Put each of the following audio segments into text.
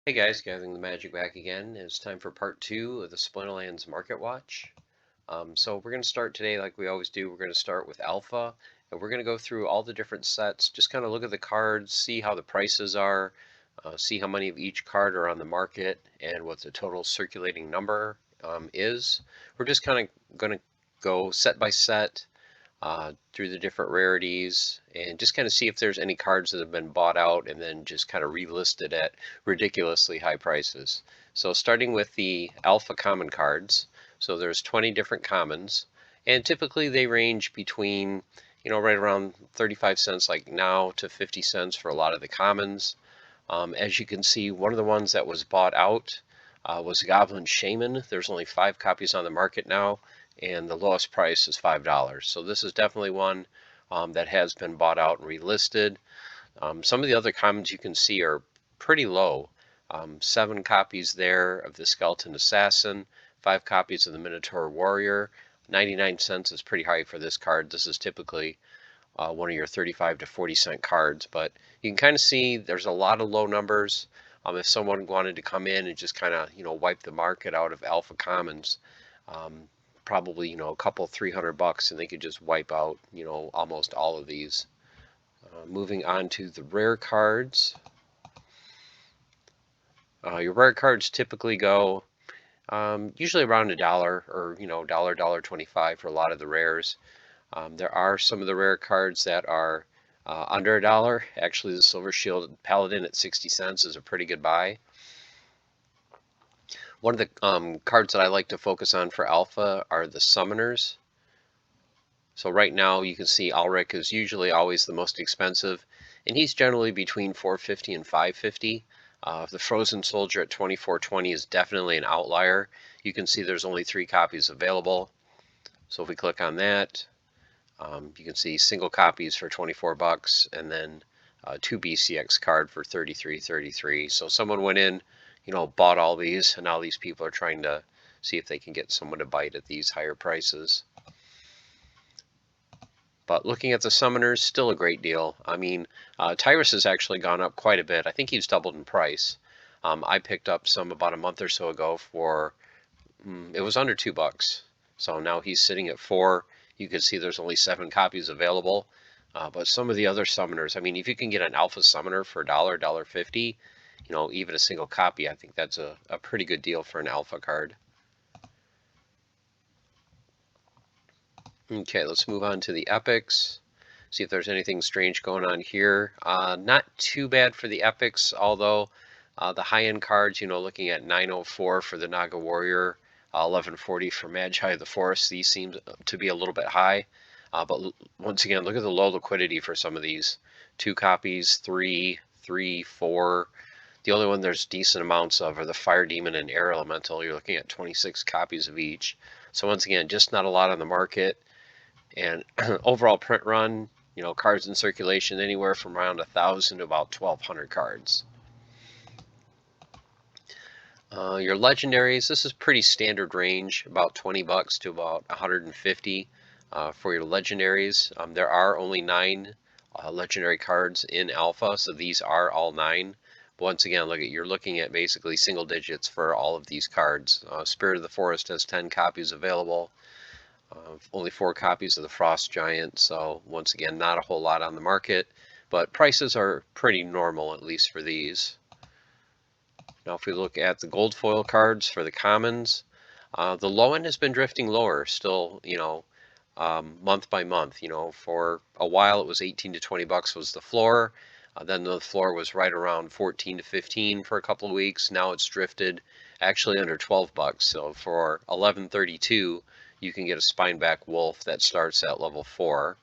Hey guys, Gathering the Magic back again. It's time for part two of the Splinterlands Market Watch. So we're going to start today like we always do. We're going to start with Alpha, and we're going to go through all the different sets, just kind of look at the cards, see how the prices are, see how many of each card are on the market, and what the total circulating number is. We're just kind of going to go set by set, through the different rarities and just kind of see if there's any cards that have been bought out and then just kind of relisted at ridiculously high prices. So starting with the alpha common cards, so there's 20 different commons, and typically they range between, right around 35 cents like now to 50 cents for a lot of the commons. As you can see, one of the ones that was bought out was Goblin Shaman. There's only 5 copies on the market now, and the lowest price is $5. So this is definitely one that has been bought out and relisted. Some of the other commons you can see are pretty low. 7 copies there of the Skeleton Assassin, 5 copies of the Minotaur Warrior. 99 cents is pretty high for this card. This is typically one of your 35 to 40 cent cards, but you can kind of see there's a lot of low numbers. If someone wanted to come in and just kind of wipe the market out of alpha commons, um, probably a couple $300 and they could just wipe out almost all of these. Moving on to the rare cards. Your rare cards typically go usually around $1 or dollar 25 for a lot of the rares. There are some of the rare cards that are under $1. Actually, the Silver Shield Paladin at 60 cents is a pretty good buy. One of the cards that I like to focus on for alpha are the summoners. So right now you can see Alric is usually always the most expensive, and he's generally between 450 and 550. The Frozen Soldier at 2420 is definitely an outlier. You can see there's only 3 copies available. So if we click on that, you can see single copies for $24 and then 2 BCX card for $33.33. So someone went in, bought all these, and now these people are trying to see if they can get someone to bite at these higher prices. But looking at the summoners, still a great deal. I mean, Tyrus has actually gone up quite a bit. I think he's doubled in price. I picked up some about a month or so ago for, it was under $2. So now he's sitting at 4. You can see there's only 7 copies available. But some of the other summoners, I mean, if you can get an alpha summoner for $1, $1.50, even a single copy, I think that's a pretty good deal for an alpha card. Okay, let's move on to the epics. See if there's anything strange going on here. Not too bad for the epics, although the high-end cards, looking at 904 for the Naga Warrior, 1140 for Magi of the Forest, these seem to be a little bit high. But once again, look at the low liquidity for some of these. 2 copies, 3, 3, 4. The only one there's decent amounts of are the Fire Demon and Air Elemental. You're looking at 26 copies of each. So once again, just not a lot on the market. And overall print run, cards in circulation anywhere from around 1,000 to about 1,200 cards. Your legendaries, this is pretty standard range, about $20 to about 150 for your legendaries. There are only 9 legendary cards in alpha, so these are all 9. But once again, you're looking at basically single digits for all of these cards. Spirit of the Forest has 10 copies available. Only 4 copies of the Frost Giant, so once again, not a whole lot on the market, but prices are pretty normal, at least for these. Now if we look at the gold foil cards for the commons, the low end has been drifting lower still, month by month. For a while it was 18 to 20 bucks was the floor. Then the floor was right around 14 to 15 for a couple of weeks. Now it's drifted actually under 12 bucks. So for 1132, you can get a Spineback Wolf that starts at level 4.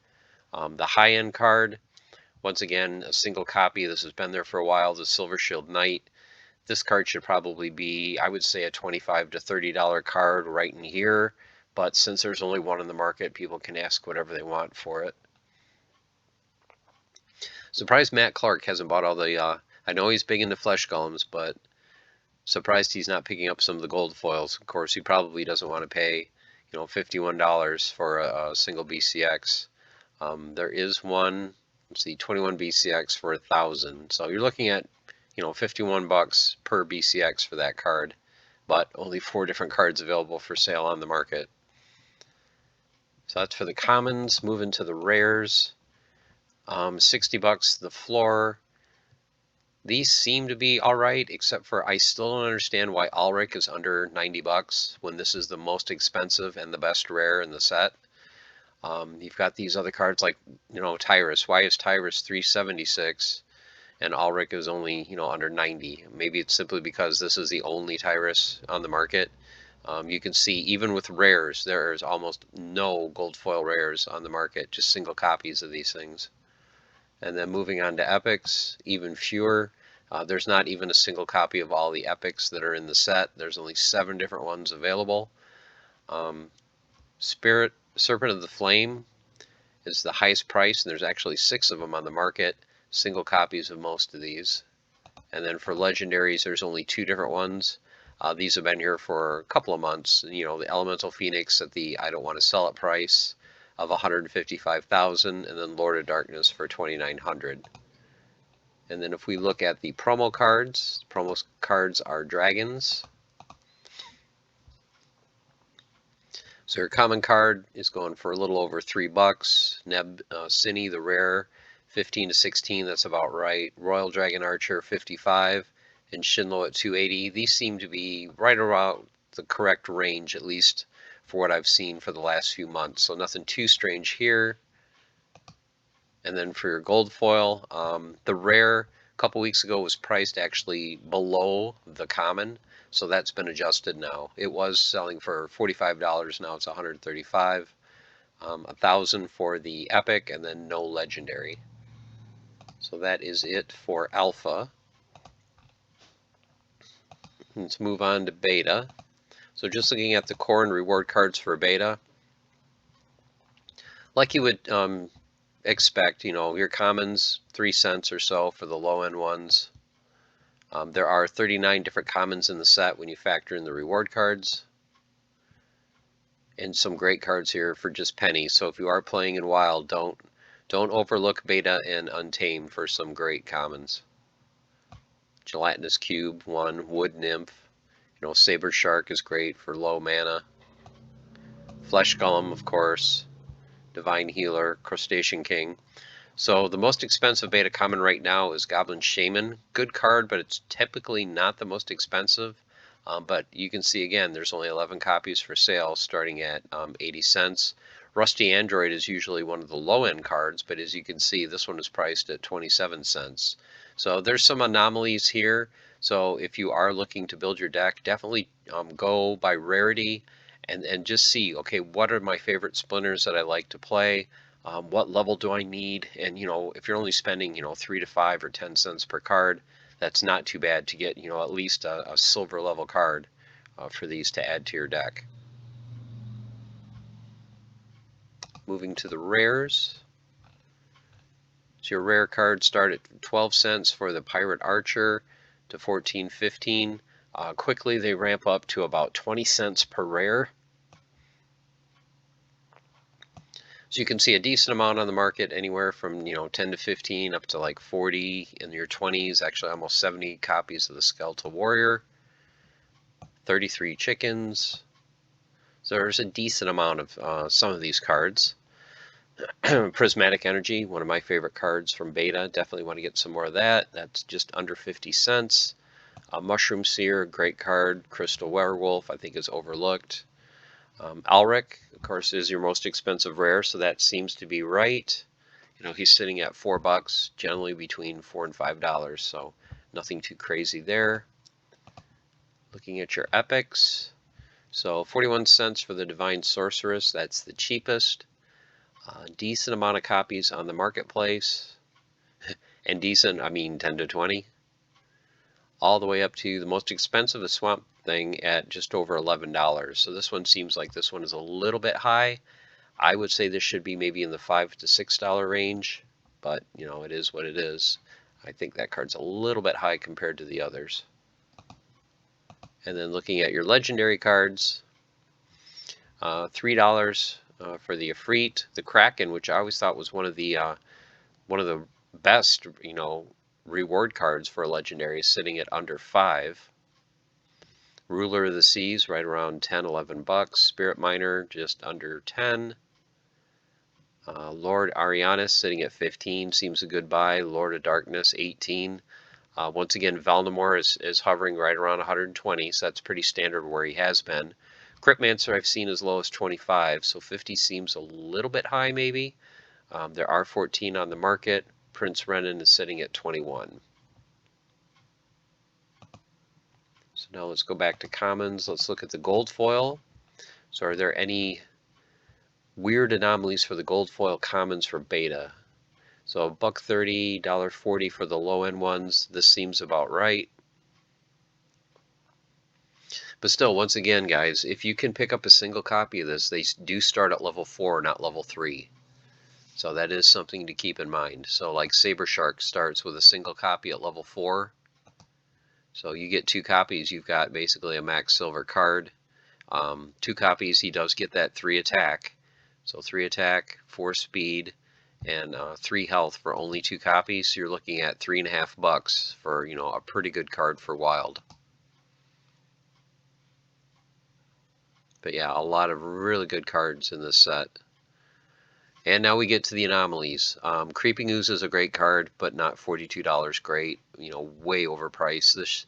The high-end card, once again, a single copy. This has been there for a while, the Silver Shield Knight. This card should probably be, I would say, a $25 to $30 card right in here. But since there's only one in the market, people can ask whatever they want for it. Surprised Matt Clark hasn't bought all the, I know he's big into flesh golems, but surprised he's not picking up some of the gold foils. Of course, he probably doesn't want to pay, $51 for a single BCX. There is one, let's see, 21 BCX for 1,000. So you're looking at, $51 per BCX for that card, but only 4 different cards available for sale on the market. So that's for the commons. Moving to the rares, $60 the floor. These seem to be all right, except for I still don't understand why Ulrich is under $90 when this is the most expensive and the best rare in the set. You've got these other cards like, Tyrus. Why is Tyrus $376 and Ulrich is only, under 90? Maybe it's simply because this is the only Tyrus on the market. You can see even with rares, there's almost no gold foil rares on the market, just single copies of these things. And then moving on to epics, even fewer. There's not even a single copy of all the epics that are in the set. There's only 7 different ones available. Serpent of the Flame is the highest price, and there's actually 6 of them on the market. Single copies of most of these. And then for legendaries, there's only 2 different ones. These have been here for a couple of months. The Elemental Phoenix at the I don't want to sell it price of 155,000, and then Lord of Darkness for 2,900. And then if we look at the promo cards are dragons. So your common card is going for a little over $3. Neb Cine, the rare, 15 to 16. That's about right. Royal Dragon Archer, 55, and Shinlo at 280. These seem to be right around the correct range, at least for what I've seen for the last few months. So nothing too strange here. And then for your gold foil, the rare a couple weeks ago was priced actually below the common, so that's been adjusted now. It was selling for $45, now it's $135. 1,000 for the epic, and then no legendary. So that is it for alpha. Let's move on to beta. So just looking at the core and reward cards for beta, like you would expect, your commons, 3 cents or so for the low end ones. There are 39 different commons in the set when you factor in the reward cards. And some great cards here for just pennies. So if you are playing in wild, don't overlook beta and untamed for some great commons. Gelatinous Cube, 1. Wood Nymph. Saber Shark is great for low mana. Flesh Golem, of course. Divine Healer, Crustacean King. So the most expensive beta common right now is Goblin Shaman. Good card, but it's typically not the most expensive. But you can see again, there's only 11 copies for sale, starting at 80 cents. Rusty Android is usually one of the low-end cards, but as you can see, this one is priced at 27 cents. So there's some anomalies here. So if you are looking to build your deck, definitely go by rarity and just see, okay, what are my favorite splinters that I like to play? What level do I need? And if you're only spending 3 to 5 or 10 cents per card, that's not too bad to get at least a silver level card for these to add to your deck. Moving to the rares. So your rare cards start at 12 cents for the Pirate Archer to 14.15. Quickly they ramp up to about 20 cents per rare. So you can see a decent amount on the market, anywhere from 10 to 15 up to like 40 in your 20s. Actually, almost 70 copies of the Skeletal Warrior, 33 chickens. So there's a decent amount of some of these cards. Prismatic Energy, one of my favorite cards from beta. Definitely want to get some more of that. That's just under 50 cents. Mushroom Seer, great card. Crystal Werewolf, I think is overlooked. Ulrich, of course, is your most expensive rare, so that seems to be right. He's sitting at $4, generally between $4 and $5, so nothing too crazy there. Looking at your epics, so 41 cents for the Divine Sorceress, that's the cheapest. Decent amount of copies on the marketplace, and decent, I mean 10 to 20. All the way up to the most expensive, the Swamp Thing, at just over $11. So this one seems like this one is a little bit high. I would say this should be maybe in the $5 to $6 range, but it is what it is. I think that card's a little bit high compared to the others. And then looking at your legendary cards, $3 for the Ifrit, the Kraken, which I always thought was one of the best, reward cards for a legendary sitting at under 5. Ruler of the Seas right around 10, 11 bucks. Spirit Miner just under 10. Lord Arianis sitting at 15 seems a good buy. Lord of Darkness 18. Once again, Valdemar is hovering right around 120, so that's pretty standard where he has been. Cryptmancer I've seen as low as 25, so 50 seems a little bit high maybe. There are 14 on the market. Prince Renan is sitting at 21. So now let's go back to commons. Let's look at the gold foil. So are there any weird anomalies for the gold foil commons for beta? So $1.30, $1.40 for the low end ones. This seems about right. But still, once again, guys, if you can pick up a single copy of this, they do start at level 4, not level 3. So that is something to keep in mind. So like Saber Shark starts with a single copy at level 4. So you get 2 copies, you've got basically a max silver card. 2 copies, he does get that 3 attack. So 3 attack, 4 speed, and 3 health for only 2 copies. So you're looking at $3.50 for, you know, a pretty good card for Wild. But yeah, a lot of really good cards in this set. And now we get to the anomalies. Creeping Ooze is a great card, but not $42 great. You know, way overpriced.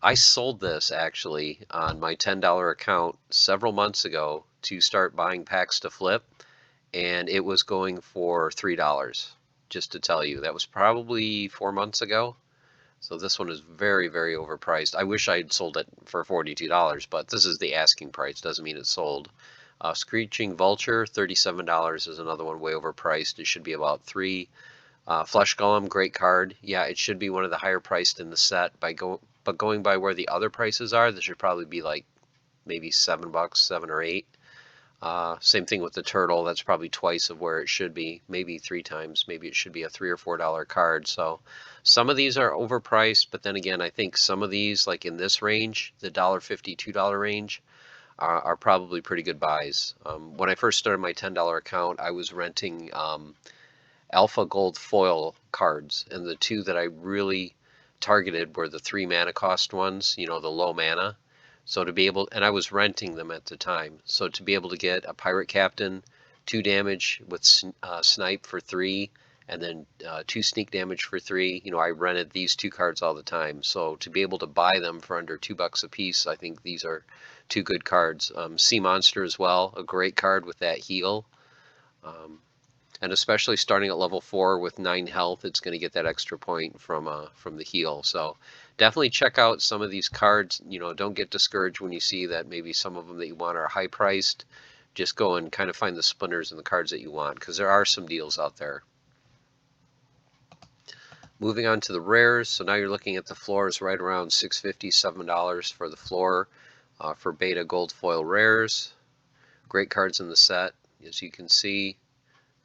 I sold this actually on my $10 account several months ago to start buying packs to flip, and it was going for $3. Just to tell you, that was probably 4 months ago. So this one is very, very overpriced. I wish I had sold it for $42, but this is the asking price. Doesn't mean it's sold. Screeching Vulture, $37 is another one way overpriced. It should be about $3. Flesh Golem, great card. Yeah, it should be one of the higher priced in the set. But going by where the other prices are, this should probably be like maybe $7, 7 or 8. Same thing with the Turtle. That's probably twice of where it should be, maybe 3 times. Maybe it should be a $3 or $4 card. So some of these are overpriced, but then again, I think some of these, like in this range, the $1.50, $2 range, are probably pretty good buys. When I first started my $10 account, I was renting Alpha Gold foil cards, and the 2 that I really targeted were the 3 mana cost ones, you know, the low mana. So to be able, and I was renting them at the time, so to be able to get a Pirate Captain, 2 damage with Snipe for 3, and then 2 sneak damage for 3, you know, I rented these 2 cards all the time. So to be able to buy them for under $2 a piece, I think these are 2 good cards. Sea Monster as well, a great card with that heal. And especially starting at level 4 with 9 health, it's going to get that extra point from the heal. So definitely check out some of these cards. You know, don't get discouraged when you see that maybe some of them that you want are high priced. Just go and kind of find the splinters and the cards that you want, because there are some deals out there. Moving on to the rares. So now you're looking at the floors right around $6.50, $7 for the floor for beta gold foil rares. Great cards in the set, as you can see.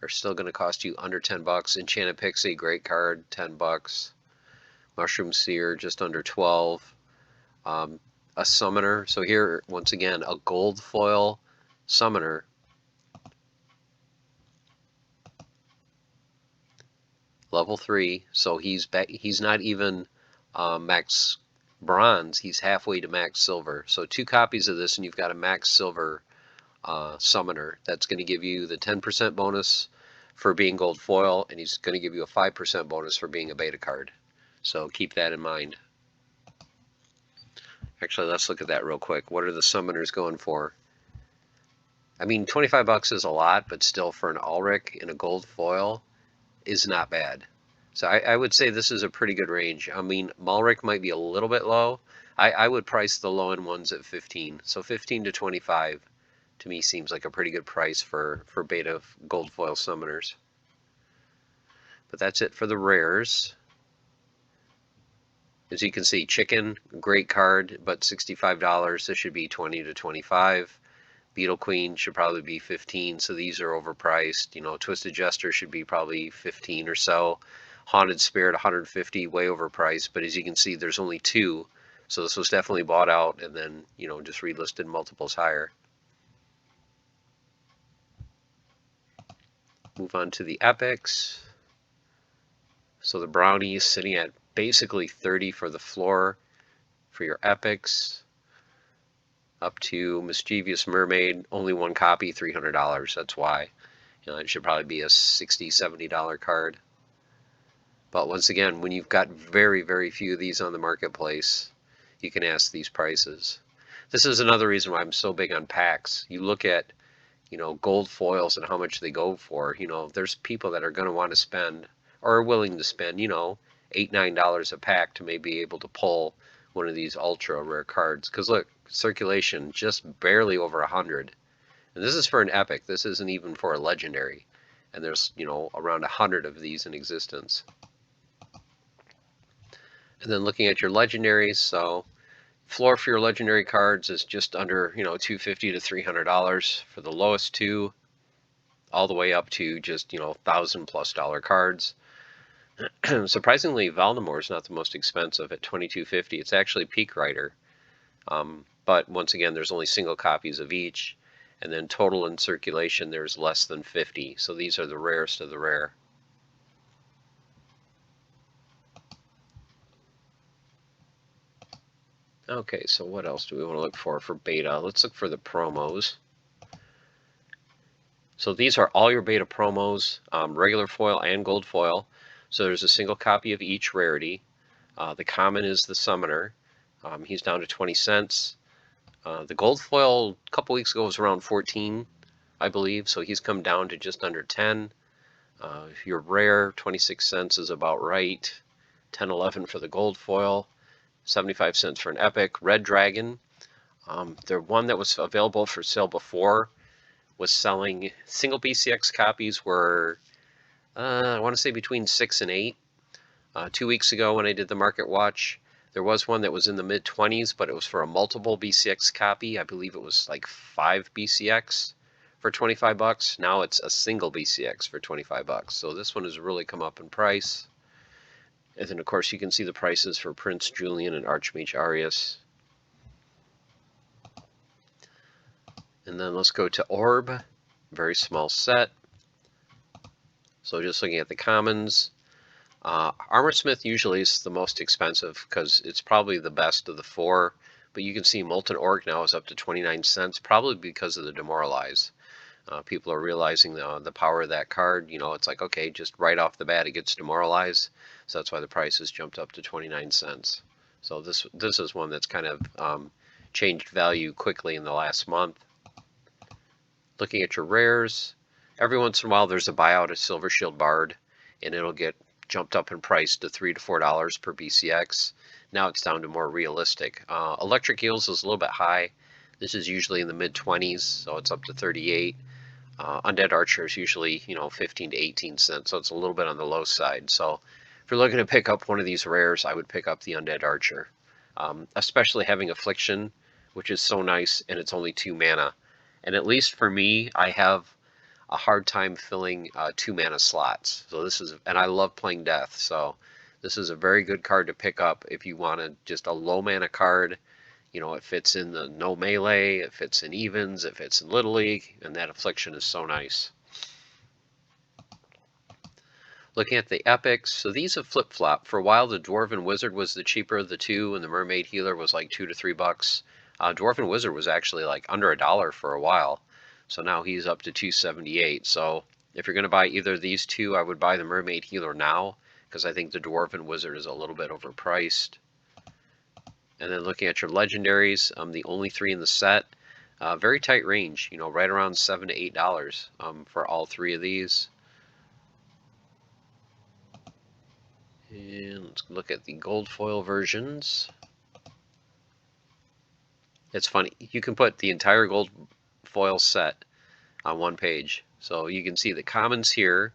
Are still going to cost you under 10 bucks. Enchanted Pixie, great card, 10 bucks. Mushroom Seer, just under 12. A Summoner. So here, once again, a gold foil Summoner. Level 3. So he's not even max bronze. He's halfway to max silver. So 2 copies of this, and you've got a max silver Summoner. That's going to give you the 10% bonus for being gold foil, and he's going to give you a 5% bonus for being a beta card. So keep that in mind. Actually, let's look at that real quick. What are the summoners going for? I mean, 25 bucks is a lot, but still for an Ulrich in a gold foil is not bad. So I would say this is a pretty good range. I mean, Malric might be a little bit low. I would price the low end ones at 15. So 15 to 25 to me seems like a pretty good price for beta gold foil summoners. But that's it for the rares. As you can see, Chicken, great card, but $65. This should be 20 to 25. Beetle Queen should probably be 15, so these are overpriced. You know, Twisted Jester should be probably 15 or so. Haunted Spirit, 150, way overpriced. But as you can see, there's only 2, so this was definitely bought out and then, you know, just relisted multiples higher. Move on to the epics. So the brownie is sitting at basically 30 for the floor for your epics, up to Mischievous Mermaid, only one copy, $300. That's why. It should probably be a $60, $70 card. But once again, when you've got very, very few of these on the marketplace, you can ask these prices. This is another reason why I'm so big on packs. You look at, gold foils and how much they go for. There's people that are going to want to spend or are willing to spend, $8, $9 a pack to maybe be able to pull one of these ultra rare cards. Because look, circulation just barely over 100. And this is for an epic. This isn't even for a legendary. And there's, around 100 of these in existence. And then looking at your legendaries, so floor for your legendary cards is just under, $250 to $300 for the lowest two, all the way up to just, $1,000+ cards. Surprisingly, Valdemar is not the most expensive at $22.50. It's actually Peak Rider. But once again, there's only single copies of each. And then total in circulation, there's less than 50. So these are the rarest of the rare. Okay, so what else do we want to look for beta? Let's look for the promos. So these are all your beta promos, regular foil and gold foil. So there's a single copy of each rarity. The common is the Summoner. He's down to 20 cents. The gold foil a couple weeks ago was around 14, I believe. So he's come down to just under 10. Your rare, 26 cents is about right. 10, 11 for the gold foil. 75 cents for an epic. Red Dragon, the one that was available for sale before was selling, single BCX copies were, I want to say between 6 and 8. 2 weeks ago when I did the market watch, there was one that was in the mid-20s, but it was for a multiple BCX copy. I believe it was like 5 BCX for 25 bucks. Now it's a single BCX for 25 bucks. So this one has really come up in price. And then, of course, you can see the prices for Prince Julian and Archmage Arius. And then let's go to Orb. Very small set. So just looking at the commons. Armorsmith usually is the most expensive because it's probably the best of the four. But you can see Molten Orc now is up to 29 cents, probably because of the Demoralize. People are realizing the power of that card. It's like, okay, just right off the bat it gets demoralized. So that's why the price has jumped up to 29 cents. So this is one that's kind of changed value quickly in the last month. Looking at your rares, every once in a while there's a buyout of Silver Shield Bard, and it'll get jumped up in price to $3 to $4 per BCX. Now it's down to more realistic. Electric Eels is a little bit high. This is usually in the mid-20s, so it's up to 38. Undead Archer is usually, 15 to 18 cents, so it's a little bit on the low side. So if you're looking to pick up one of these rares, I would pick up the Undead Archer, especially having Affliction, which is so nice, and it's only 2 mana. And at least for me, I have a hard time filling 2 mana slots. So and I love playing Death, so this is a very good card to pick up if you wanted just a low mana card. It fits in the no melee, it fits in evens, it fits in Little League, and that Affliction is so nice. Looking at the epics, so these have flip-flopped. For a while, the Dwarven Wizard was the cheaper of the two, and the Mermaid Healer was like $2 to $3. Dwarven Wizard was actually like under $1 for a while, so now he's up to $2.78. So if you're going to buy either of these two, I would buy the Mermaid Healer now, because I think the Dwarven Wizard is a little bit overpriced. And then looking at your legendaries, the only 3 in the set, very tight range, right around $7 to $8 for all 3 of these. And let's look at the gold foil versions. It's funny, you can put the entire gold foil set on one page. So you can see the commons here,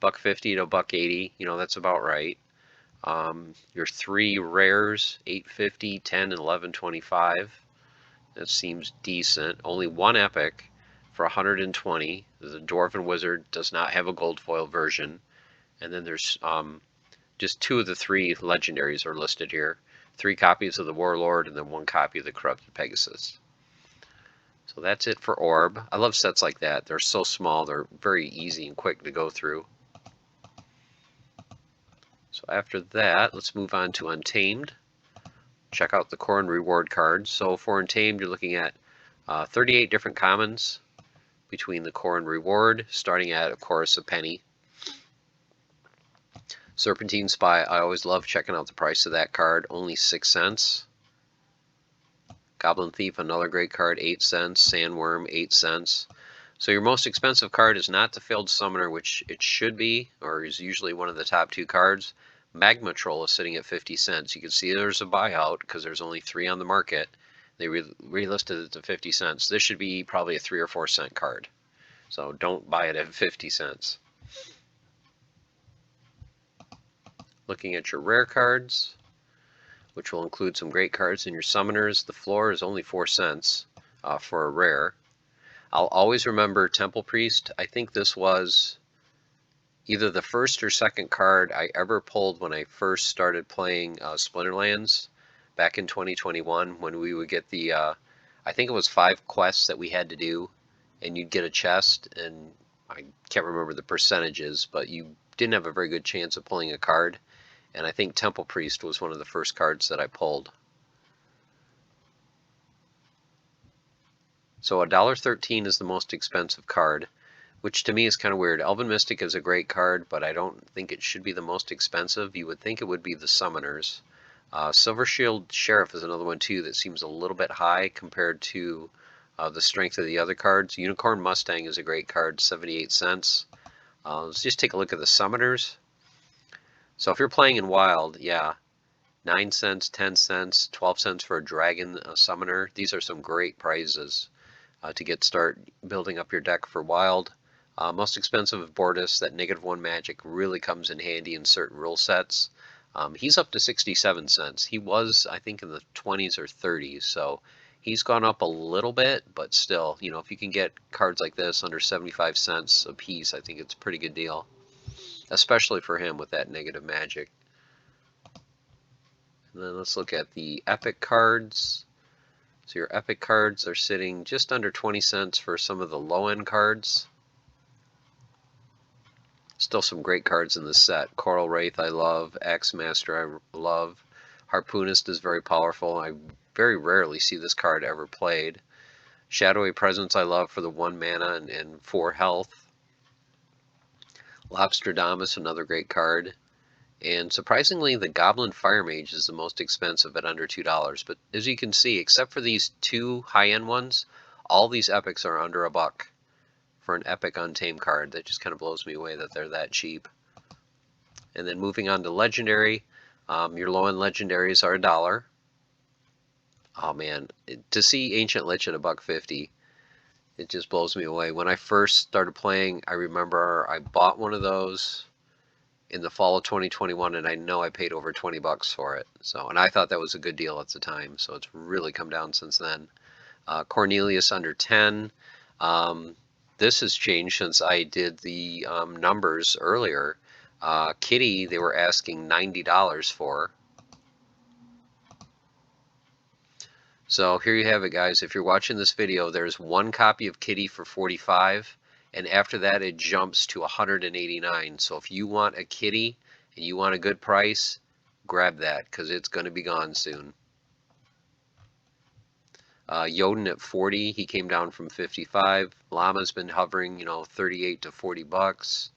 $1.50 to $1.80, that's about right. Your 3 rares, $8.50, $10, and $11.25. That seems decent. Only 1 epic for $120. The Dwarven Wizard does not have a gold foil version. And then there's just 2 of the 3 legendaries are listed here. 3 copies of the Warlord and then 1 copy of the Corrupted Pegasus. So that's it for Orb. I love sets like that. They're so small, they're very easy and quick to go through. So after that, let's move on to Untamed. Check out the core and reward cards. So for Untamed, you're looking at 38 different commons between the core and reward, starting at, of course, a penny. Serpentine Spy, I always love checking out the price of that card, only 6 cents. Goblin Thief, another great card, 8 cents. Sandworm, 8 cents. So your most expensive card is not the Failed Summoner, which it should be, or is usually one of the top 2 cards. Magma Troll is sitting at 50 cents. You can see there's a buyout because there's only 3 on the market. They relisted it to 50 cents. This should be probably a 3 or 4 cent card. So don't buy it at 50 cents. Looking at your rare cards, which will include some great cards in your summoners. The floor is only 4 cents for a rare. I'll always remember Temple Priest. I think this was either the first or second card I ever pulled when I first started playing Splinterlands back in 2021, when we would get the, I think it was 5 quests that we had to do, and you'd get a chest, and I can't remember the percentages, but you didn't have a very good chance of pulling a card. And I think Temple Priest was one of the first cards that I pulled. So $1.13 is the most expensive card, which to me is kind of weird. Elven Mystic is a great card, but I don't think it should be the most expensive. You would think it would be the Summoners. Silver Shield Sheriff is another one too that seems a little bit high compared to the strength of the other cards. Unicorn Mustang is a great card, 78 cents. Let's just take a look at the Summoners. So if you're playing in Wild, yeah, 9 cents, 10 cents, 12 cents for a Dragon Summoner. These are some great prizes to start building up your deck for Wild. Most expensive of Bortus, that -1 magic really comes in handy in certain rule sets. He's up to 67 cents. He was, I think, in the 20s or 30s, so he's gone up a little bit, but still, you know, if you can get cards like this under 75 cents a piece, I think it's a pretty good deal, especially for him with that negative magic. And then let's look at the epic cards. So your epic cards are sitting just under 20 cents for some of the low-end cards. Still some great cards in this set. Coral Wraith I love, Axe Master I love. Harpoonist is very powerful. I very rarely see this card ever played. Shadowy Presence I love for the 1 mana and 4 health. Lobsterdamus, another great card. And surprisingly, the Goblin Fire Mage is the most expensive at under $2. But as you can see, except for these 2 high-end ones, all these epics are under $1 for an epic Untamed card. That just kind of blows me away that they're that cheap. And then moving on to Legendary, your low-end Legendaries are $1. Oh man, to see Ancient Lich at $1.50, it just blows me away. When I first started playing, I remember I bought one of those in the fall of 2021, and I know I paid over $20 for it. So, and I thought that was a good deal at the time. So it's really come down since then. Cornelius under 10. This has changed since I did the numbers earlier. Kitty, they were asking $90 for. So here you have it, guys. If you're watching this video, there's 1 copy of Kitty for $45. And after that, it jumps to $189. So if you want a Kitty and you want a good price, grab that because it's going to be gone soon. Jotun at 40, he came down from 55. Llama's been hovering, you know, 38 to 40 bucks.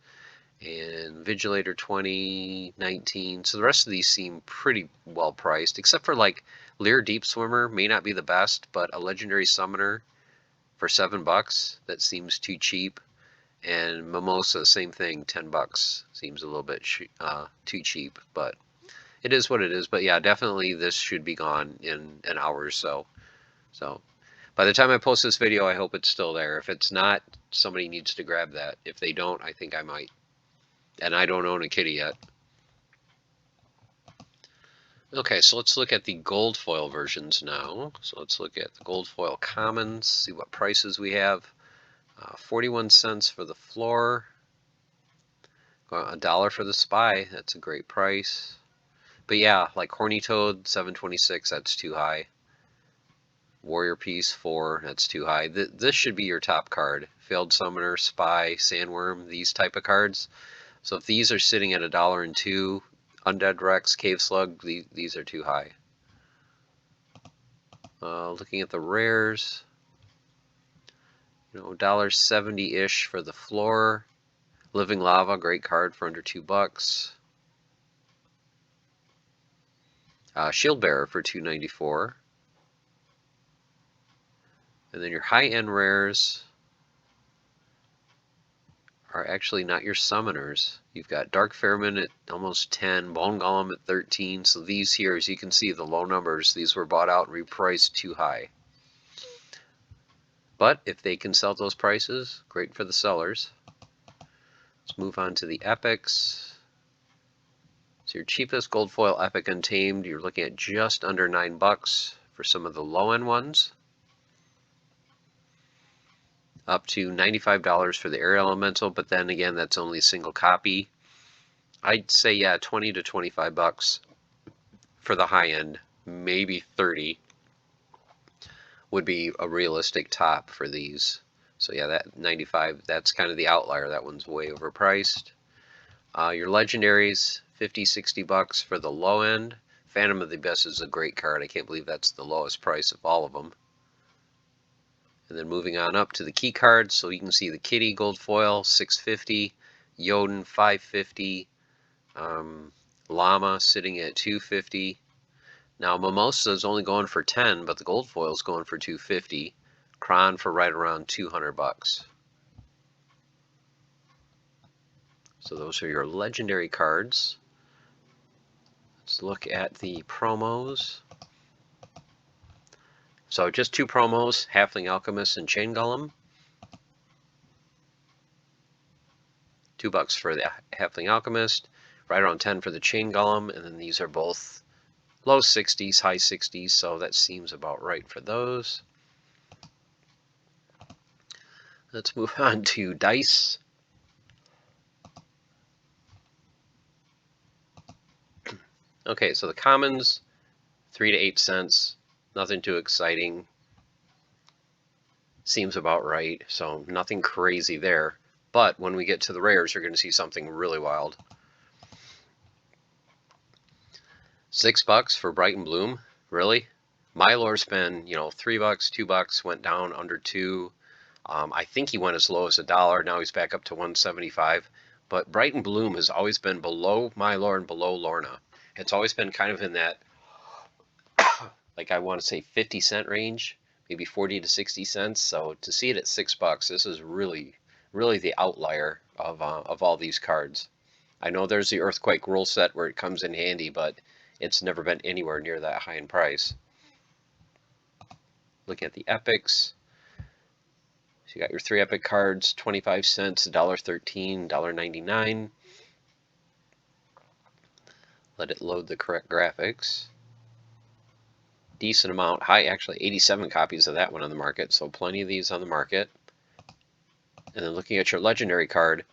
And Vigilator 20, 19. So the rest of these seem pretty well priced, except for like Lear Deep Swimmer may not be the best, but a Legendary Summoner for $7, that seems too cheap. And Mimosa, same thing, $10 seems a little bit too cheap, but it is what it is. But yeah, definitely this should be gone in an hour or so. So by the time I post this video, I hope it's still there. If it's not, somebody needs to grab that. If they don't, I think I might. And I don't own a Kitty yet. Okay, so let's look at the gold foil versions now. So let's look at the gold foil commons, see what prices we have. 41 cents for the floor. $1 for the spy. That's a great price. But yeah, like Horny Toad, 7.26. That's too high. Warrior Piece, 4. That's too high. This should be your top card. Failed Summoner, Spy, Sandworm, these type of cards. So if these are sitting at $1 and $2, Undead Rex, Cave Slug, these are too high. Looking at the rares, $1.70-ish for the floor. Living Lava, great card for under $2. Shield Bearer for $2.94. And then your high-end rares are actually not your summoners. You've got Dark Fairman at almost 10, Bone Golem at 13. So these here, as you can see, the low numbers, these were bought out and repriced too high. But if they can sell those prices, great for the sellers. Let's move on to the epics. So your cheapest gold foil epic Untamed, you're looking at just under $9 for some of the low-end ones. Up to $95 for the Air Elemental, but then again, that's only a single copy. I'd say, yeah, 20 to 25 bucks for the high end, maybe 30 would be a realistic top for these. So yeah, that 95, that's kind of the outlier. That one's way overpriced. Your legendaries, 50, 60 bucks for the low end. Phantom of the Abyss is a great card. I can't believe that's the lowest price of all of them. And then moving on up to the key cards, so you can see the Kitty gold foil, $6.50, Jotun, $5.50, Llama sitting at $2.50. Now Mimosa is only going for 10, but the gold foil is going for $2.50. Kron for right around 200 bucks. So those are your legendary cards. Let's look at the promos. So just two promos, Halfling Alchemist and Chain Golem. $2 for the Halfling Alchemist, right around 10 for the Chain Golem, and then these are both low 60s, high 60s, so that seems about right for those. Let's move on to dice. Okay, so the commons, 3 to 8 cents, nothing too exciting. Seems about right, so nothing crazy there. But when we get to the rares, you're going to see something really wild. $6 for Bright and Bloom, really? Mylor's been, $3, $2, went down under 2. I think he went as low as $1. Now he's back up to 175. But Bright and Bloom has always been below Mylor and below Lorna. It's always been kind of in that, like I want to say 50-cent range, maybe 40 to 60 cents. So to see it at $6, this is really, really the outlier of all these cards. I know there's the Earthquake rule set where it comes in handy, but it's never been anywhere near that high in price. Looking at the epics. So you got your 3 epic cards, 25 cents, $1.13, $1.99. Let it load the correct graphics. Decent amount, high, actually 87 copies of that one on the market, so plenty of these on the market. And then looking at your legendary card,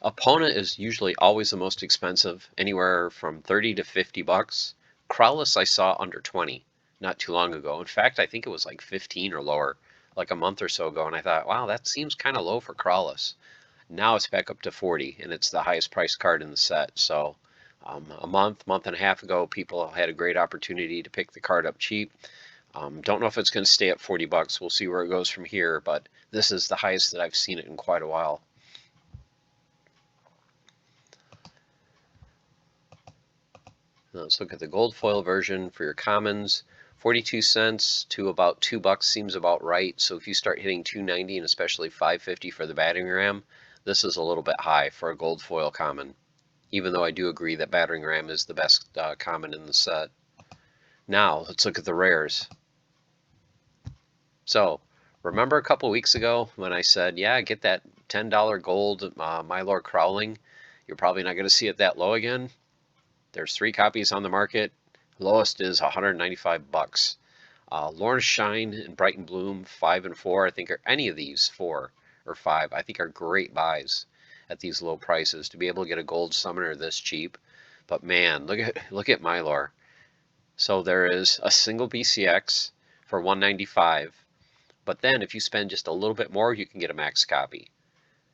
Opponent is usually always the most expensive, anywhere from 30 to 50 bucks. Krallis I saw under 20 not too long ago. In fact, I think it was like 15 or lower, like a month or so ago, and I thought, wow, that seems kind of low for Krallis. Now it's back up to 40, and it's the highest priced card in the set. So a month and a half ago, people had a great opportunity to pick the card up cheap. Don't know if it's going to stay at 40 bucks. We'll see where it goes from here, but this is the highest that I've seen it in quite a while. Now let's look at the gold foil version for your commons. 42 cents to about $2 seems about right. So if you start hitting 290 and especially 550 for the battering ram, this is a little bit high for a gold foil common. Even though I do agree that battering ram is the best common in the set. Now let's look at the rares. So remember a couple weeks ago when I said, yeah, get that $10 gold Mylor Crowling. You're probably not going to see it that low again. There's 3 copies on the market. Lowest is 195 bucks. Lorna Shine and Bright and Bloom 5 and 4. I think are any of these 4 or 5. I think are great buys at these low prices to be able to get a gold summoner this cheap. But man, look at Mylor. So there is a single BCX for 195. But then if you spend just a little bit more, you can get a max copy.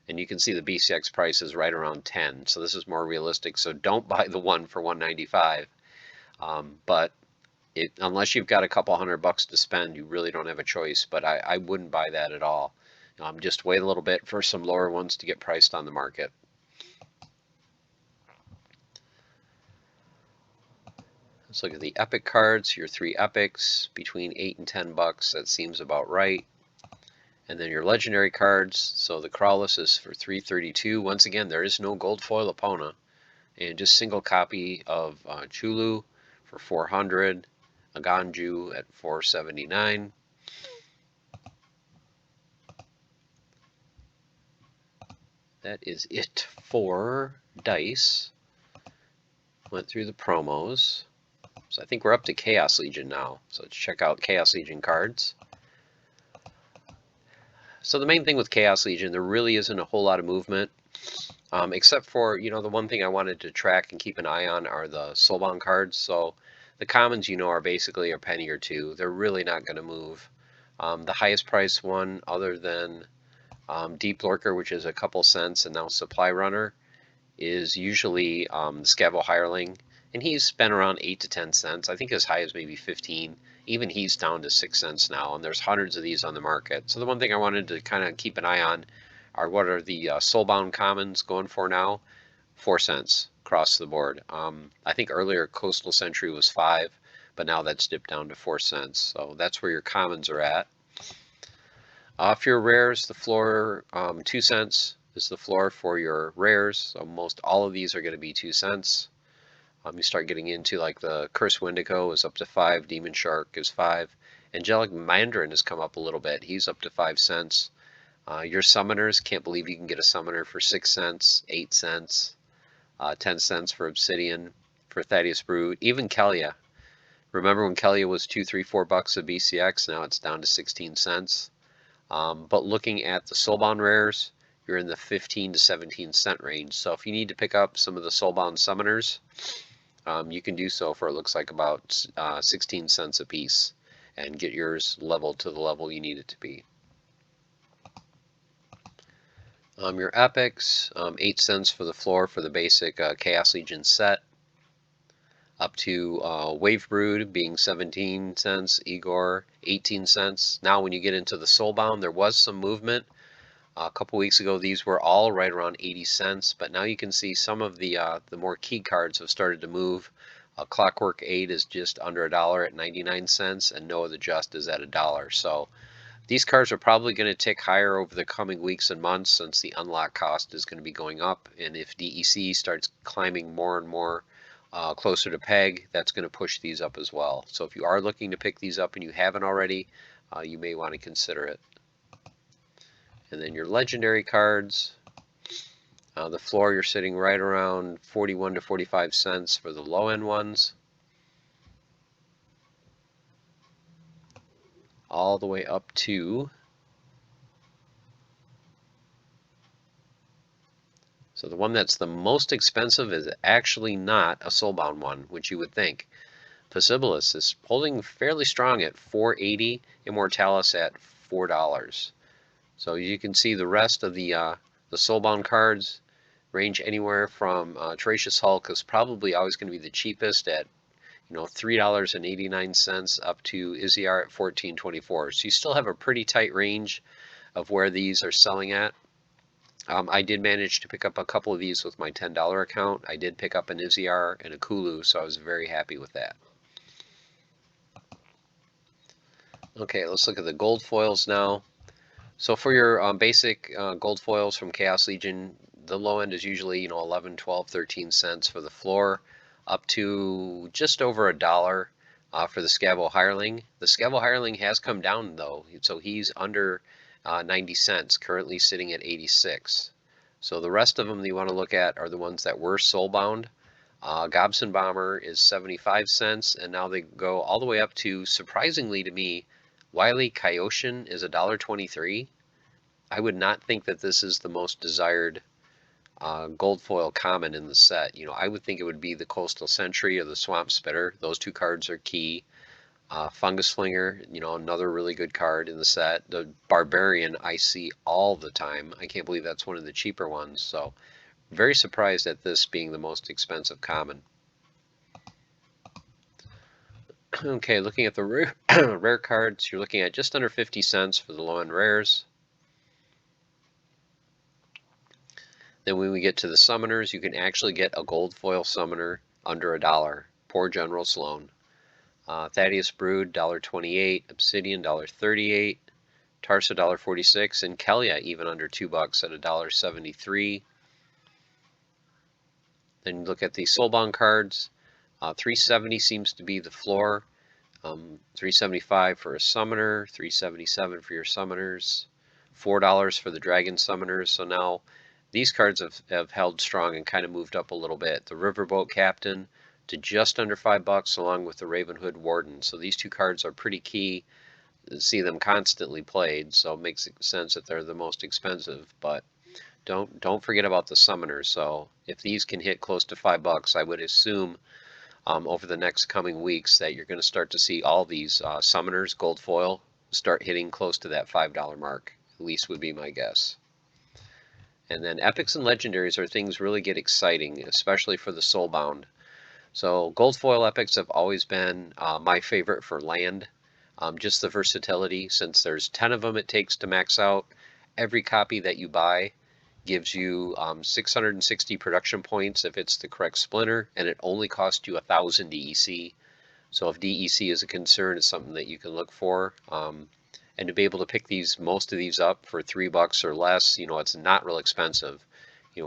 And you can see the BCX price is right around 10, so this is more realistic. So don't buy the one for 195. But unless you've got a couple $100 to spend, you really don't have a choice. But I wouldn't buy that at all. Just wait a little bit for some lower ones to get priced on the market. Let's look at the epic cards. Your 3 epics between 8 and $10. That seems about right. And then your legendary cards. So the Crawless is for $332. Once again, there is no gold foil Epona. And just single copy of Chulu for $400. A Ganju at $479. That is it for dice. Went through the promos. So I think we're up to Chaos Legion now. So let's check out Chaos Legion cards. So the main thing with Chaos Legion, there really isn't a whole lot of movement. Except for, the one thing I wanted to track and keep an eye on are the Soulbound cards. So the commons, are basically a penny or two. They're really not going to move. The highest price one, other than Deep Lurker, which is a couple cents, and now Supply Runner, is usually Scavo Hireling. And he's been around 8 to 10 cents. I think as high as maybe 15. Even he's down to 6 cents now, and there's hundreds of these on the market. So the one thing I wanted to kind of keep an eye on are what are the Soulbound commons going for now? 4 cents across the board. I think earlier Coastal Century was 5, but now that's dipped down to 4 cents. So that's where your commons are at. For your rares, the floor, 2 cents is the floor for your rares. So most all of these are going to be 2 cents. You start getting into like the Curse Wendigo is up to 5, Demon Shark is 5. Angelic Mandarin has come up a little bit. He's up to 5 cents. Your summoners, can't believe you can get a summoner for 6 cents, 8 cents, 10 cents for Obsidian, for Thaddeus Brood, even Kelia. Remember when Kelia was $2, $3, $4 a BCX? Now it's down to 16 cents. But looking at the Soulbound rares, you're in the 15 to 17 cent range. So if you need to pick up some of the Soulbound summoners, you can do so for, it looks like, about 16 cents a piece and get yours leveled to the level you need it to be. Your epics, 8 cents for the floor for the basic Chaos Legion set, up to Wave Brood being 17 cents, Igor 18 cents. Now when you get into the Soulbound, there was some movement. A couple weeks ago, these were all right around 80 cents, but now you can see some of the more key cards have started to move. Clockwork 8 is just under $1 at 99 cents, and Noah the Just is at $1. So these cards are probably going to tick higher over the coming weeks and months, since the unlock cost is going to be going up. And if DEC starts climbing more and more closer to peg, that's going to push these up as well. So if you are looking to pick these up and you haven't already, you may want to consider it. And then your legendary cards, the floor, you're sitting right around 41 to 45 cents for the low end ones, all the way up to, so the one that's the most expensive is actually not a Soulbound one, which you would think. Possibilis is holding fairly strong at $4.80, Immortalis at $4. So you can see the rest of the Soulbound cards range anywhere from Teratius Hulk is probably always going to be the cheapest at $3.89 up to Iziar at $14.24. So you still have a pretty tight range of where these are selling at. I did manage to pick up a couple of these with my $10 account. I did pick up an Iziar and a Kulu, so I was very happy with that. Okay, let's look at the gold foils now. So for your basic gold foils from Chaos Legion, the low end is usually 11, 12, 13 cents for the floor, up to just over $1 for the Scavo Hireling. The Scavo Hireling has come down though, so he's under 90 cents, currently sitting at 86. So the rest of them that you want to look at are the ones that were soulbound. Gobson Bomber is 75 cents, and now they go all the way up to, surprisingly to me, Wily Kaioshin is $1.23. I would not think that this is the most desired gold foil common in the set. I would think it would be the Coastal Sentry or the Swamp Spitter. Those two cards are key. Fungus Flinger, another really good card in the set. The Barbarian I see all the time. I can't believe that's one of the cheaper ones. So very surprised at this being the most expensive common. Okay, looking at the rare, rare cards, you're looking at just under 50 cents for the low-end rares. Then when we get to the summoners, you can actually get a gold foil summoner under $1. Poor General Sloan. Thaddeus Brood, $1.28. Obsidian, $1.38. Tarsa, $1.46. And Kelia, even under $2 at $1.73. Then you look at the Soulbound cards. 370 seems to be the floor. 375 for a summoner, 377 for your summoners, $4 for the dragon summoners. So now these cards have held strong and kind of moved up a little bit. The Riverboat Captain to just under $5 along with the Ravenhood Warden. So these two cards are pretty key. See them constantly played, so it makes sense that they're the most expensive, but don't forget about the summoners. So if these can hit close to $5, I would assume over the next coming weeks that you're going to start to see all these summoners, gold foil, start hitting close to that $5 mark, at least would be my guess. And then epics and legendaries are things really get exciting, especially for the soulbound. So gold foil epics have always been my favorite for land. Just the versatility, since there's 10 of them it takes to max out. Every copy that you buy gives you 660 production points if it's the correct splinter, and it only costs you 1,000 DEC. So if DEC is a concern, it's something that you can look for. And to be able to pick most of these up for $3 or less, it's not real expensive.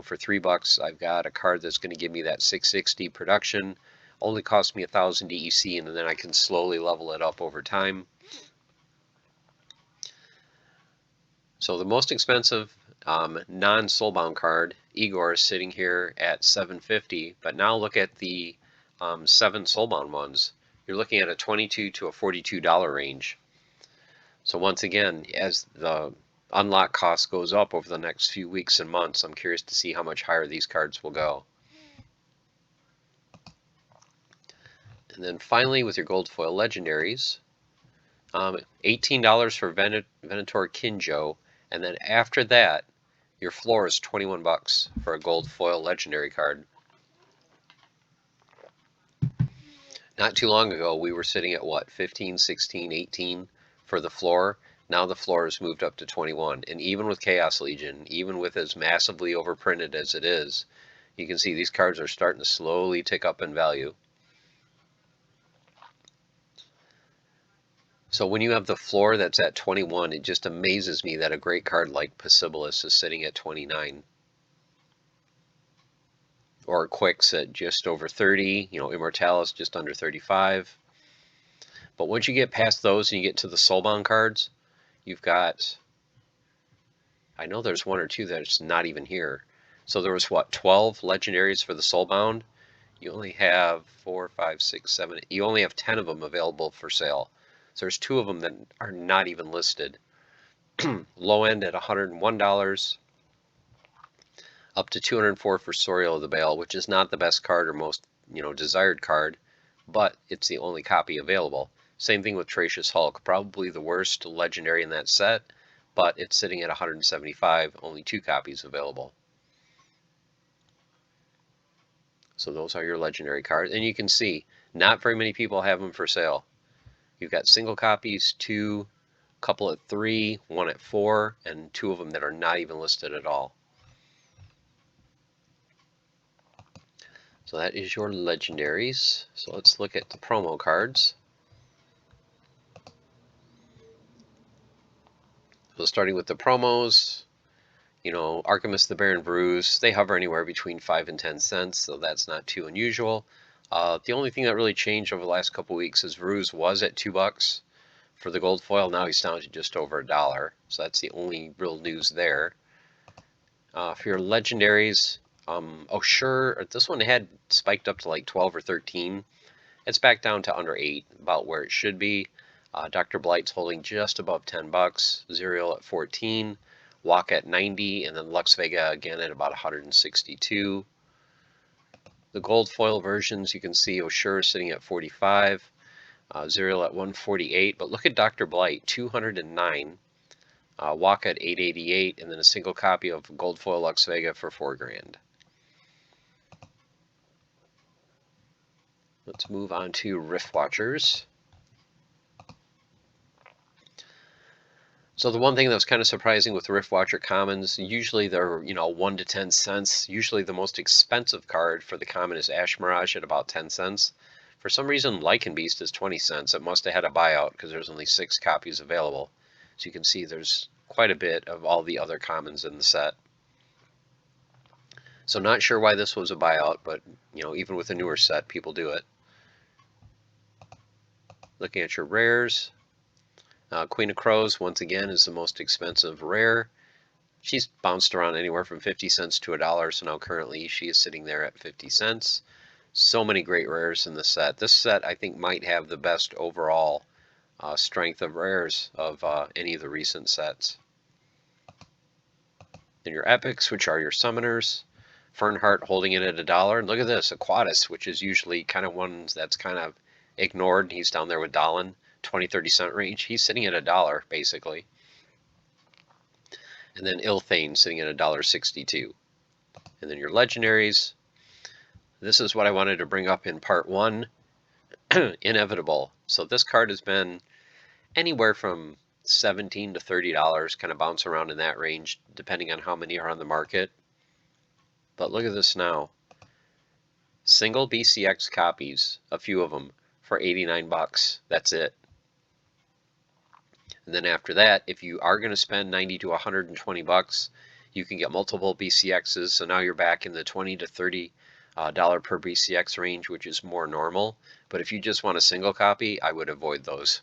For $3, I've got a card that's going to give me that 660 production. Only costs me 1,000 DEC, and then I can slowly level it up over time. So the most expensive non-soulbound card, Igor, is sitting here at $7.50, but now look at the 7 soulbound ones. You're looking at a $22 to a $42 range. So once again, as the unlock cost goes up over the next few weeks and months, I'm curious to see how much higher these cards will go. And then finally, with your gold foil legendaries, $18 for Venator Kinjo, and then after that, your floor is $21 for a gold foil legendary card. Not too long ago, we were sitting at what, 15, 16, 18 for the floor. Now the floor has moved up to 21. And even with Chaos Legion, even with as massively overprinted as it is, you can see these cards are starting to slowly tick up in value. So when you have the floor that's at 21, it just amazes me that a great card like Possibilis is sitting at 29. Or Quicks at just over 30, Immortalis just under 35. But once you get past those and you get to the soulbound cards, you've got, I know there's one or two that's not even here. So there was what, 12 legendaries for the soulbound? You only have 4, 5, 6, 7, you only have 10 of them available for sale. So there's 2 of them that are not even listed. Low end at $101, up to 204 for Soriel of the Bale, which is not the best card or most desired card, but it's the only copy available. Same thing with Tracious Hulk, probably the worst legendary in that set, but it's sitting at 175, only 2 copies available. So those are your legendary cards, and you can see not very many people have them for sale. You've got single copies, 2, couple at 3, 1 at 4, and 2 of them that are not even listed at all. So that is your legendaries. So let's look at the promo cards. So starting with the promos, Archimus the Baron Bruise, they hover anywhere between 5 and 10 cents, so that's not too unusual. The only thing that really changed over the last couple weeks is Bruise was at $2 for the gold foil. Now he's down to just over $1, so that's the only real news there. For your legendaries, oh sure, this one had spiked up to like 12 or 13. It's back down to under 8, about where it should be. Dr. Blight's holding just above $10, Zerial at 14, Walk at 90, and then Lux Vega again at about 162. The gold foil versions, you can see Oshur sitting at 45, Zerial at 148, but look at Dr. Blight, 209. Walk at 888, and then a single copy of Gold Foil Lux Vega for $4,000. Let's move on to Rift Watchers. So the one thing that was kind of surprising with Rift Watcher Commons, usually they're 1 to 10 cents. Usually the most expensive card for the common is Ash Mirage at about 10 cents. For some reason, Lycan Beast is 20 cents. It must have had a buyout because there's only 6 copies available. So you can see there's quite a bit of all the other commons in the set. So not sure why this was a buyout, but even with a newer set, people do it. Looking at your rares, Queen of Crows, once again, is the most expensive rare. She's bounced around anywhere from 50 cents to $1, so now currently she is sitting there at 50 cents. So many great rares in this set. This set, I think, might have the best overall strength of rares of any of the recent sets. Then your epics, which are your summoners. Fernheart holding it at $1. And look at this, Aquatus, which is usually kind of one that's kind of ignored. He's down there with Dallin, 20-30 cent range. He's sitting at $1, basically. And then Ilthane sitting at $1.62. And then your legendaries. This is what I wanted to bring up in part 1. Inevitable. So this card has been anywhere from $17 to $30, kind of bounce around in that range, depending on how many are on the market. But look at this now. Single BCX copies, a few of them, for 89 bucks. That's it. And then after that, if you are going to spend 90 to 120 bucks, you can get multiple BCXs. So now you're back in the 20 to 30 dollar per BCX range, which is more normal. But if you just want a single copy, I would avoid those.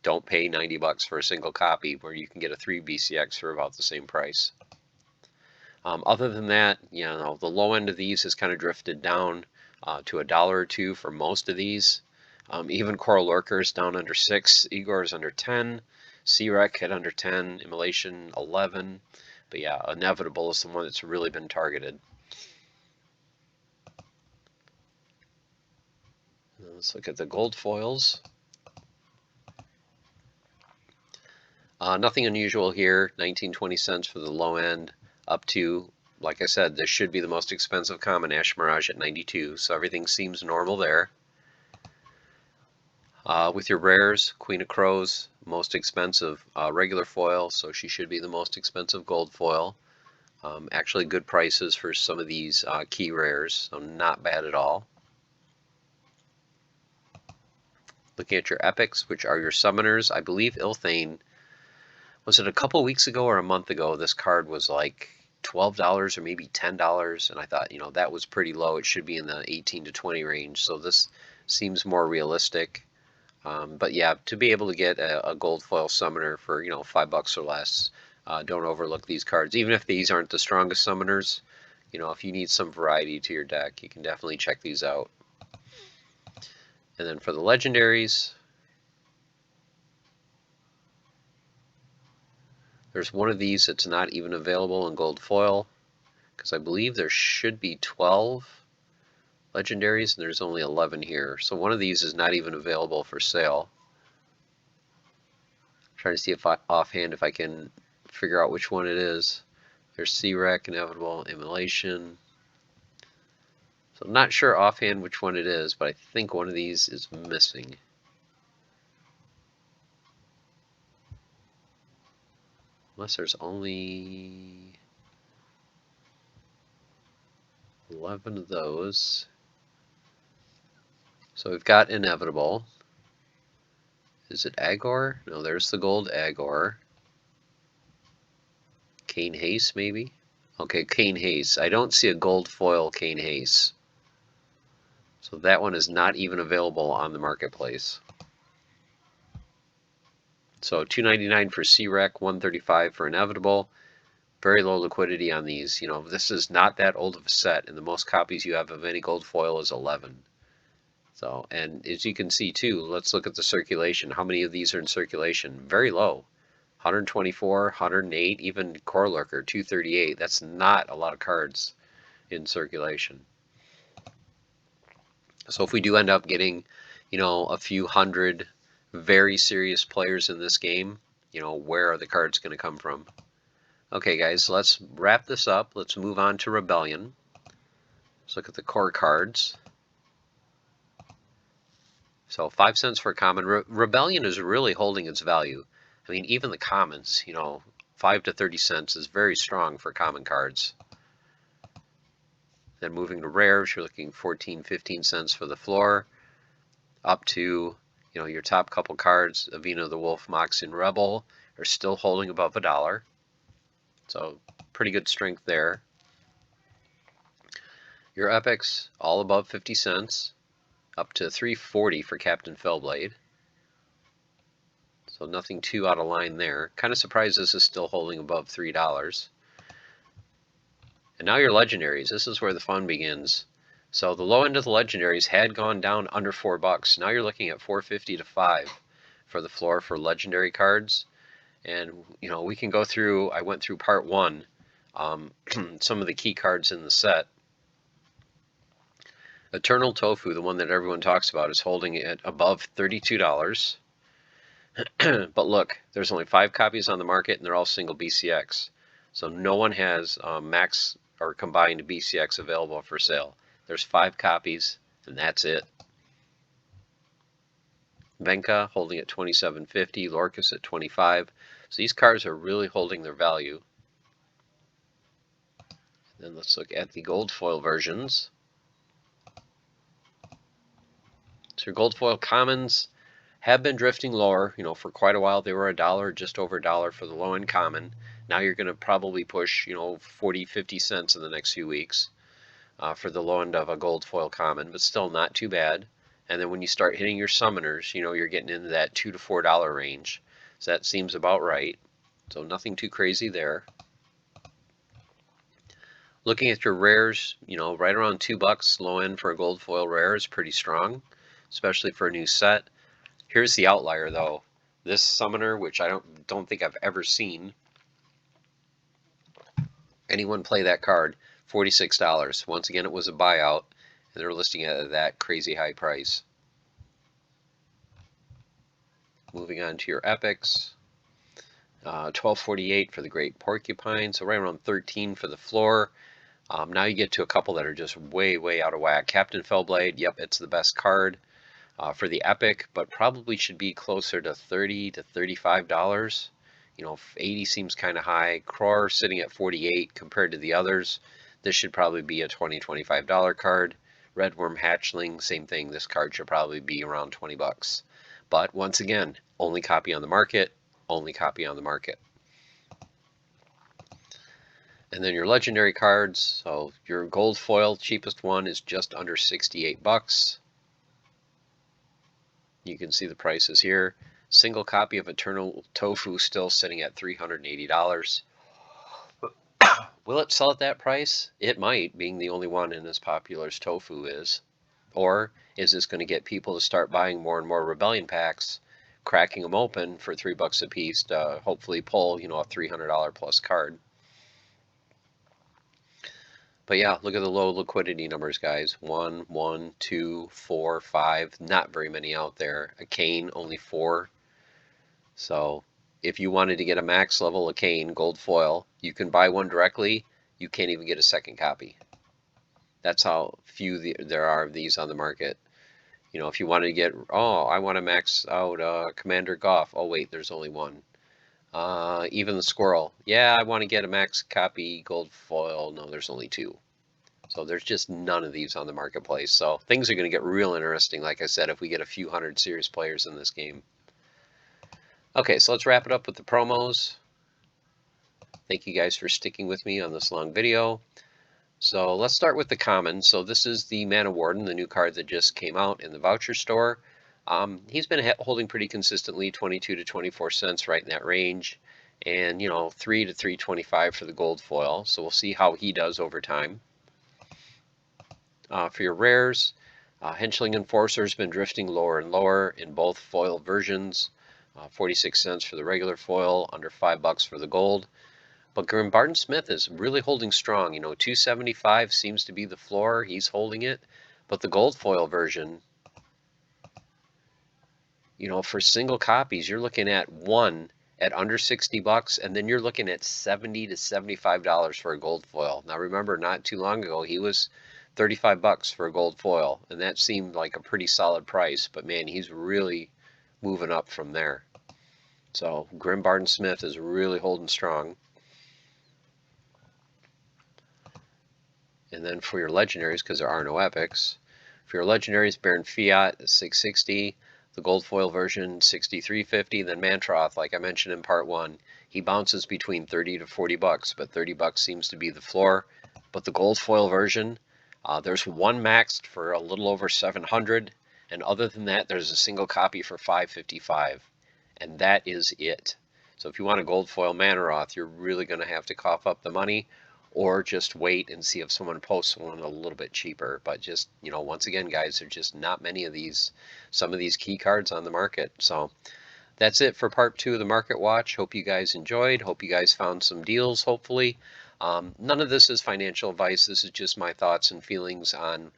Don't pay 90 bucks for a single copy where you can get a 3 BCX for about the same price. Other than that, the low end of these has kind of drifted down to $1 or $2 for most of these. Even Coral Lurker is down under 6, Igor is under 10, C-Rec at under 10, Immolation 11. But yeah, Inevitable is the one that's really been targeted. Let's look at the gold foils. Nothing unusual here, 19-20 cents for the low end, up to, like I said, this should be the most expensive common, Ash Mirage at 92, so everything seems normal there. With your rares, Queen of Crows, most expensive regular foil, so she should be the most expensive gold foil. Actually good prices for some of these key rares, so not bad at all. Looking at your epics, which are your summoners, I believe Ilthane, was it a couple weeks ago or a month ago, this card was like $12 or maybe $10, and I thought, that was pretty low. It should be in the 18 to 20 range, so this seems more realistic. But yeah, to be able to get a gold foil summoner for $5 or less, don't overlook these cards. Even if these aren't the strongest summoners, if you need some variety to your deck, you can definitely check these out. And then for the legendaries, there's one of these that's not even available in gold foil, because I believe there should be 12 legendaries and there's only 11 here. So one of these is not even available for sale. I'm trying to see if offhand if I can figure out which one it is. There's C-Rec, Inevitable, Immolation. So I'm not sure offhand which one it is, but I think one of these is missing. Unless there's only 11 of those. So we've got Inevitable. Is it Agor? No, there's the gold Agor. Kane Hayes, maybe? Okay, Kane Hayes. I don't see a gold foil Kane Hayes. So that one is not even available on the marketplace. So $2.99 for C-Rec, $1.35 for Inevitable. Very low liquidity on these. This is not that old of a set, and the most copies you have of any gold foil is 11. So, and as you can see too, let's look at the circulation. How many of these are in circulation? Very low. 124, 108, even Coral Lurker, 238. That's not a lot of cards in circulation. So if we do end up getting, you know, a few hundred very serious players in this game, you know, where are the cards going to come from? Okay, guys, let's wrap this up. Let's move on to Rebellion. Let's look at the core cards. So 5 cents for a common. Rebellion is really holding its value. I mean, even the commons, you know, 5 to 30 cents is very strong for common cards. Then moving to rares, you're looking 14, 15 cents for the floor, up to, you know, your top couple cards, Avina the Wolf, Moxie, and Rebel, are still holding above $1. So pretty good strength there. Your epics, all above 50 cents, up to 3.40 for Captain Fellblade. So nothing too out of line there. Kind of surprised this is still holding above $3. And now your legendaries. This is where the fun begins. So the low end of the legendaries had gone down under $4. Now you're looking at $4.50 to $5 for the floor for legendary cards. And you know, we can go through. I went through part 1, some of the key cards in the set. Eternal Tofu, the one that everyone talks about, is holding it above $32. But look, there's only 5 copies on the market, and they're all single BCX. So no one has max or combined BCX available for sale. There's 5 copies, and that's it. Venka holding at $27.50, Lorcas at $25. So these cards are really holding their value. Then let's look at the gold foil versions. So your gold foil commons have been drifting lower. You know, for quite a while they were $1, just over $1 for the low end common. Now you're going to probably push, you know, 40, 50 cents in the next few weeks for the low end of a gold foil common, but still not too bad. And then when you start hitting your summoners, you know, you're getting into that $2 to $4 range. So that seems about right. So nothing too crazy there. Looking at your rares, you know, right around $2 low end for a gold foil rare is pretty strong, especially for a new set. Here's the outlier though. This summoner, which I don't think I've ever seen anyone play that card, $46. Once again, it was a buyout, and they're listing it at that crazy high price. Moving on to your epics. $12.48 for the Great Porcupine, so right around $13 for the floor. Now you get to a couple that are just way, way out of whack. Captain Fellblade, yep, it's the best card for the epic, but probably should be closer to $30 to $35. You know, 80 seems kind of high. Cror sitting at 48 compared to the others. This should probably be a $20, $25 card. Redworm Hatchling, same thing. This card should probably be around $20. But once again, only copy on the market, only copy on the market. And then your legendary cards. So your gold foil, cheapest one, is just under $68. You can see the prices here. Single copy of Eternal Tofu still sitting at $380. Will it sell at that price? It might, being the only one in as popular as Tofu is. Or is this going to get people to start buying more and more Rebellion packs, cracking them open for $3 a piece to hopefully pull, you know, a $300 plus card? But yeah, look at the low liquidity numbers, guys. 1, 1, 2, 4, 5. Not very many out there. A Cane, only 4. So if you wanted to get a max level of Cane gold foil, you can buy one directly. You can't even get a second copy. That's how few there are of these on the market. You know, if you wanted to get, oh, I want to max out Commander Goff. Oh, wait, there's only one. Even the Squirrel. Yeah, I want to get a max copy gold foil. No, there's only 2. So there's just none of these on the marketplace. So things are going to get real interesting, like I said, if we get a few hundred serious players in this game. Okay, so let's wrap it up with the promos. Thank you guys for sticking with me on this long video. So let's start with the common. So this is the Mana Warden, the new card that just came out in the voucher store. He's been holding pretty consistently, 22 to 24 cents, right in that range. And, you know, 3 to 3.25 for the gold foil. So we'll see how he does over time. For your rares, Henchling Enforcer has been drifting lower and lower in both foil versions. 46 cents for the regular foil, under $5 for the gold. But Grimbarton Smith is really holding strong. You know, 275 seems to be the floor. He's holding it. But the gold foil version you know, for single copies, you're looking at one at under 60 bucks, and then you're looking at 70 to $75 for a gold foil. Now remember, not too long ago, he was 35 bucks for a gold foil, and that seemed like a pretty solid price, but man, he's really moving up from there. So Grim Barton Smith is really holding strong. And then for your legendaries, because there are no epics, for your legendaries, Baron Fiat 660, the gold foil version 63.50, then Mantroth, like I mentioned in part 1, he bounces between 30 to 40 bucks, but 30 bucks seems to be the floor. But the gold foil version, there's one maxed for a little over 700, and other than that, there's a single copy for 555, and that is it. So if you want a gold foil Manoroth, you're really going to have to cough up the money, or just wait and see if someone posts one a little bit cheaper. But just, you know, once again, guys, there's just not many of these, some of these key cards on the market. So that's it for part 2 of the Market Watch. Hope you guys enjoyed. Hope you guys found some deals, hopefully. None of this is financial advice. This is just my thoughts and feelings on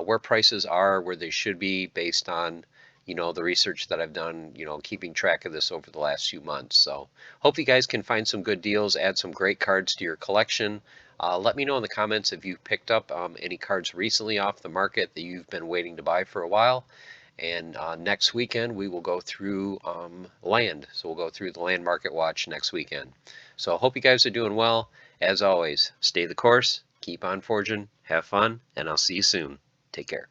where prices are, where they should be, based on, you know, the research that I've done, you know, keeping track of this over the last few months. So hope you guys can find some good deals, add some great cards to your collection. Let me know in the comments if you've picked up any cards recently off the market that you've been waiting to buy for a while. And next weekend we will go through land. So we'll go through the land market watch next weekend. So I hope you guys are doing well. As always, stay the course, keep on forging, have fun, and I'll see you soon. Take care.